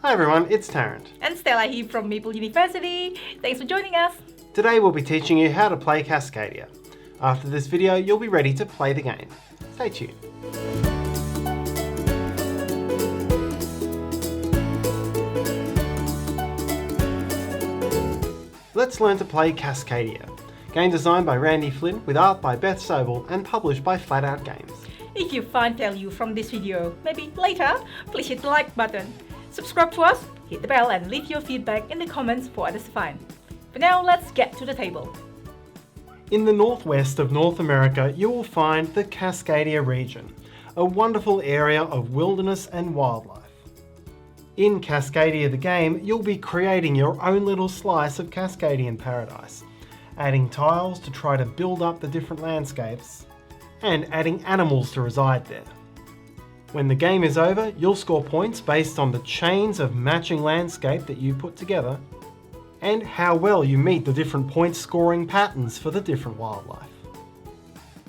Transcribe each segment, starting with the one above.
Hi everyone, it's Tarrant. And Stella here from Meeple University. Thanks for joining us. Today we'll be teaching you how to play Cascadia. After this video, you'll be ready to play the game. Stay tuned. Let's learn to play Cascadia. Game designed by Randy Flynn with art by Beth Sobel and published by Flatout Games. If you find value from this video, maybe later, please hit the like button. Subscribe to us, hit the bell and leave your feedback in the comments for others to find. For now, let's get to the table. In the northwest of North America, you will find the Cascadia region, a wonderful area of wilderness and wildlife. In Cascadia the game, you'll be creating your own little slice of Cascadian paradise, adding tiles to try to build up the different landscapes, and adding animals to reside there. When the game is over, you'll score points based on the chains of matching landscape that you put together, and how well you meet the different point scoring patterns for the different wildlife.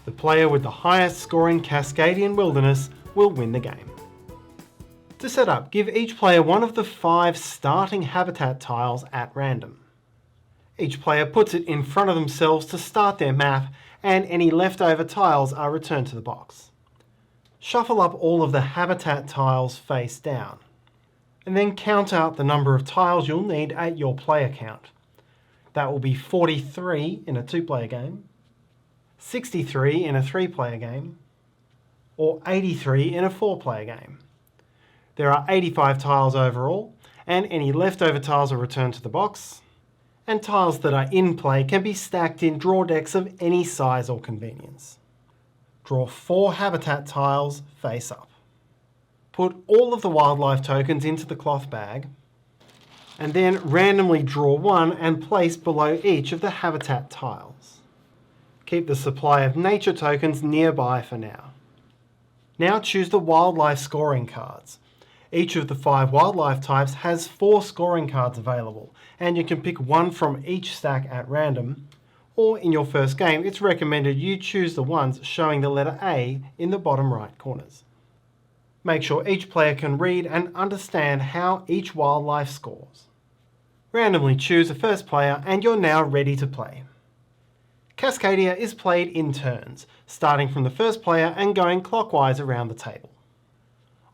The player with the highest scoring Cascadian wilderness will win the game. To set up, give each player one of the 5 starting habitat tiles at random. Each player puts it in front of themselves to start their map, and any leftover tiles are returned to the box. Shuffle up all of the habitat tiles face down, and then count out the number of tiles you'll need at your player count. That will be 43 in a 2-player game, 63 in a 3-player game, or 83 in a 4-player game. There are 85 tiles overall, and any leftover tiles are returned to the box, and tiles that are in play can be stacked in draw decks of any size or convenience. Draw 4 habitat tiles face up. Put all of the wildlife tokens into the cloth bag, and then randomly draw one and place below each of the habitat tiles. Keep the supply of nature tokens nearby for now. Now choose the wildlife scoring cards. Each of the 5 wildlife types has 4 scoring cards available, and you can pick one from each stack at random, or in your first game it's recommended you choose the ones showing the letter A in the bottom right corners. Make sure each player can read and understand how each wildlife scores. Randomly choose a first player and you're now ready to play. Cascadia is played in turns, starting from the first player and going clockwise around the table.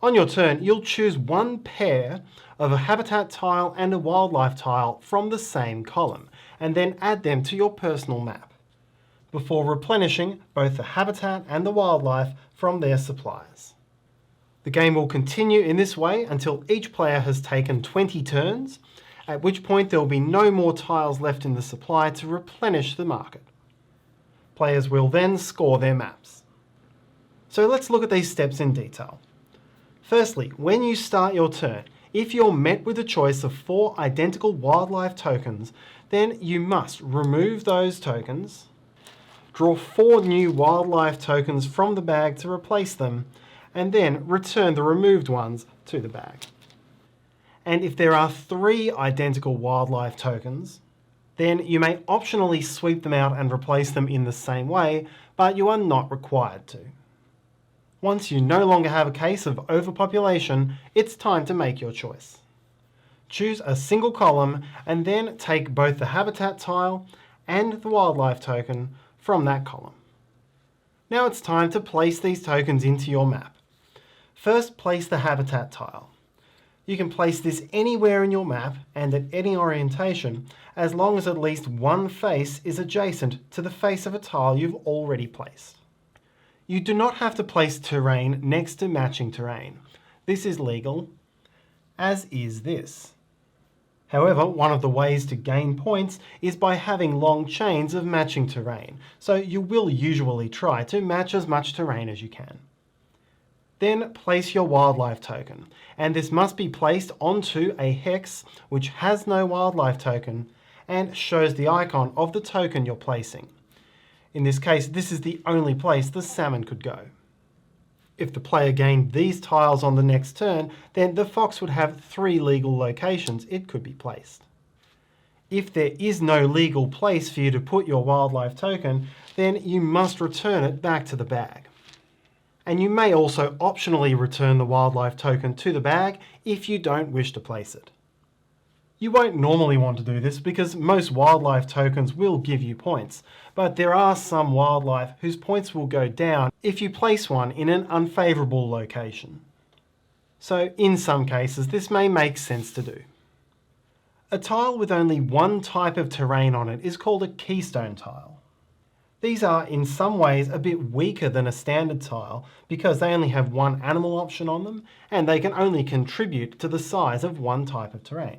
On your turn, you'll choose one pair of a habitat tile and a wildlife tile from the same column, and then add them to your personal map, before replenishing both the habitat and the wildlife from their supplies. The game will continue in this way until each player has taken 20 turns, at which point there will be no more tiles left in the supply to replenish the market. Players will then score their maps. So let's look at these steps in detail. Firstly, when you start your turn, if you're met with a choice of 4 identical wildlife tokens, then you must remove those tokens, draw 4 new wildlife tokens from the bag to replace them, and then return the removed ones to the bag. And if there are 3 identical wildlife tokens, then you may optionally sweep them out and replace them in the same way, but you are not required to. Once you no longer have a case of overpopulation, it's time to make your choice. Choose a single column and then take both the habitat tile and the wildlife token from that column. Now it's time to place these tokens into your map. First, place the habitat tile. You can place this anywhere in your map and at any orientation, as long as at least one face is adjacent to the face of a tile you've already placed. You do not have to place terrain next to matching terrain. This is legal, as is this. However, one of the ways to gain points is by having long chains of matching terrain, so you will usually try to match as much terrain as you can. Then place your wildlife token, and this must be placed onto a hex which has no wildlife token and shows the icon of the token you're placing. In this case, this is the only place the salmon could go. If the player gained these tiles on the next turn, then the fox would have 3 legal locations it could be placed. If there is no legal place for you to put your wildlife token, then you must return it back to the bag. And you may also optionally return the wildlife token to the bag if you don't wish to place it. You won't normally want to do this because most wildlife tokens will give you points, but there are some wildlife whose points will go down if you place one in an unfavourable location. So in some cases this may make sense to do. A tile with only one type of terrain on it is called a keystone tile. These are in some ways a bit weaker than a standard tile because they only have one animal option on them and they can only contribute to the size of one type of terrain.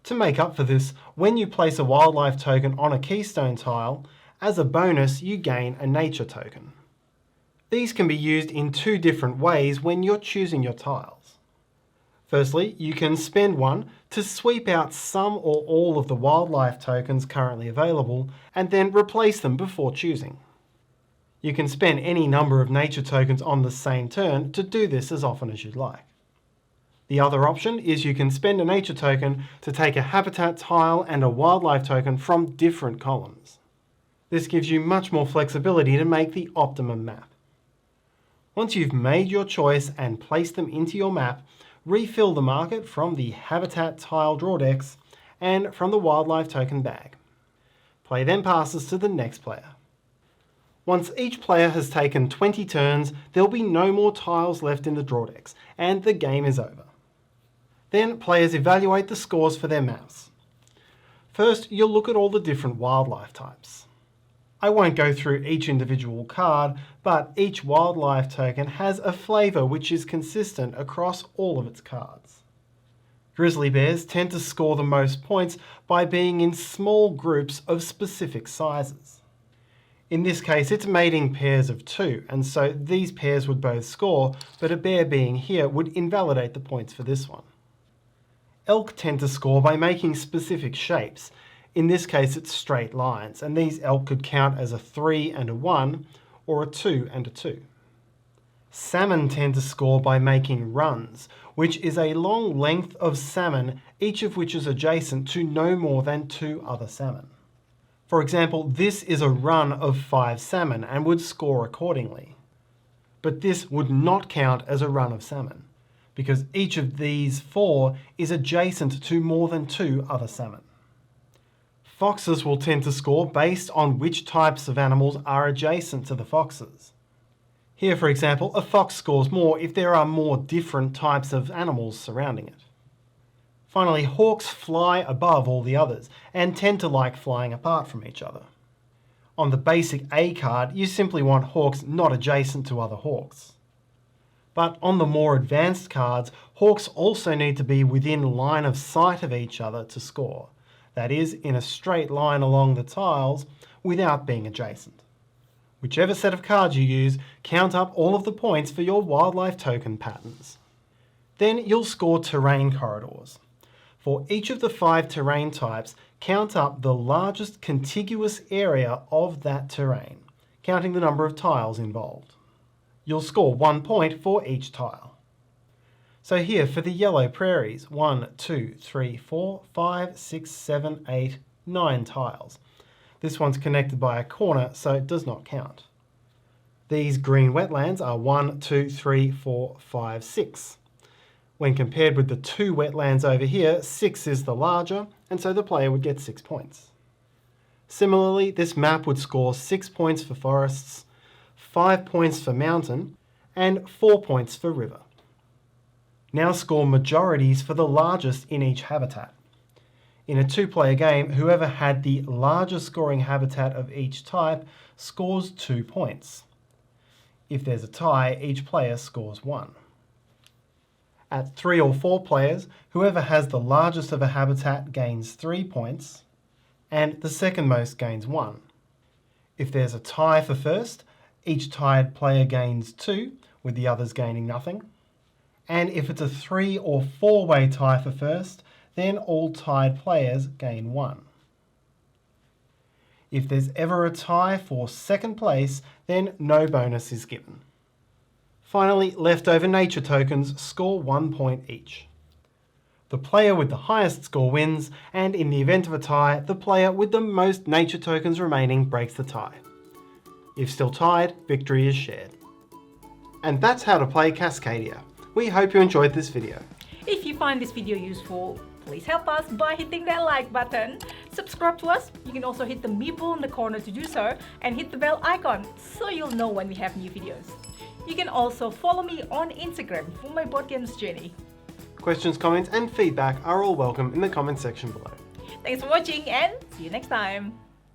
To make up for this, when you place a wildlife token on a keystone tile, as a bonus you gain a nature token. These can be used in two different ways when you're choosing your tiles. Firstly, you can spend one to sweep out some or all of the wildlife tokens currently available and then replace them before choosing. You can spend any number of nature tokens on the same turn to do this as often as you'd like. The other option is you can spend a nature token to take a habitat tile and a wildlife token from different columns. This gives you much more flexibility to make the optimum map. Once you've made your choice and placed them into your map, refill the market from the habitat tile draw decks and from the wildlife token bag. Play then passes to the next player. Once each player has taken 20 turns, there'll be no more tiles left in the draw decks and the game is over. Then players evaluate the scores for their maps. First, you'll look at all the different wildlife types. I won't go through each individual card, but each wildlife token has a flavour which is consistent across all of its cards. Grizzly bears tend to score the most points by being in small groups of specific sizes. In this case it's mating pairs of 2, and so these pairs would both score, but a bear being here would invalidate the points for this one. Elk tend to score by making specific shapes. In this case it's straight lines, and these elk could count as a 3 and a 1, or a 2 and a 2. Salmon tend to score by making runs, which is a long length of salmon, each of which is adjacent to no more than 2 other salmon. For example, this is a run of 5 salmon and would score accordingly. But this would not count as a run of salmon, because each of these 4 is adjacent to more than 2 other salmon. Foxes will tend to score based on which types of animals are adjacent to the foxes. Here, for example, a fox scores more if there are more different types of animals surrounding it. Finally, hawks fly above all the others and tend to like flying apart from each other. On the basic A card, you simply want hawks not adjacent to other hawks. But on the more advanced cards, hawks also need to be within line of sight of each other to score. That is, in a straight line along the tiles without being adjacent. Whichever set of cards you use, count up all of the points for your wildlife token patterns. Then you'll score terrain corridors. For each of the 5 terrain types, count up the largest contiguous area of that terrain, counting the number of tiles involved. You'll score 1 point for each tile. So here for the yellow prairies, 1, 2, 3, 4, 5, 6, 7, 8, 9 tiles. This one's connected by a corner, so it does not count. These green wetlands are 1, 2, 3, 4, 5, 6. When compared with the 2 wetlands over here, 6 is the larger, and so the player would get 6 points. Similarly, this map would score 6 points for forests, 5 points for mountain, and 4 points for river. Now score majorities for the largest in each habitat. In a 2-player game, whoever had the largest scoring habitat of each type scores 2 points. If there's a tie, each player scores 1. At 3 or 4 players, whoever has the largest of a habitat gains 3 points, and the second most gains 1. If there's a tie for first, each tied player gains 2, with the others gaining nothing. And if it's a 3 or 4-way tie for first, then all tied players gain 1. If there's ever a tie for second place, then no bonus is given. Finally, leftover nature tokens score 1 point each. The player with the highest score wins, and in the event of a tie, the player with the most nature tokens remaining breaks the tie. If still tied, victory is shared. And that's how to play Cascadia. We hope you enjoyed this video. If you find this video useful, please help us by hitting that like button. Subscribe to us. You can also hit the Meeple in the corner to do so, and hit the bell icon so you'll know when we have new videos. You can also follow me on Instagram for my board games journey. Questions, comments and feedback are all welcome in the comments section below. Thanks for watching and see you next time.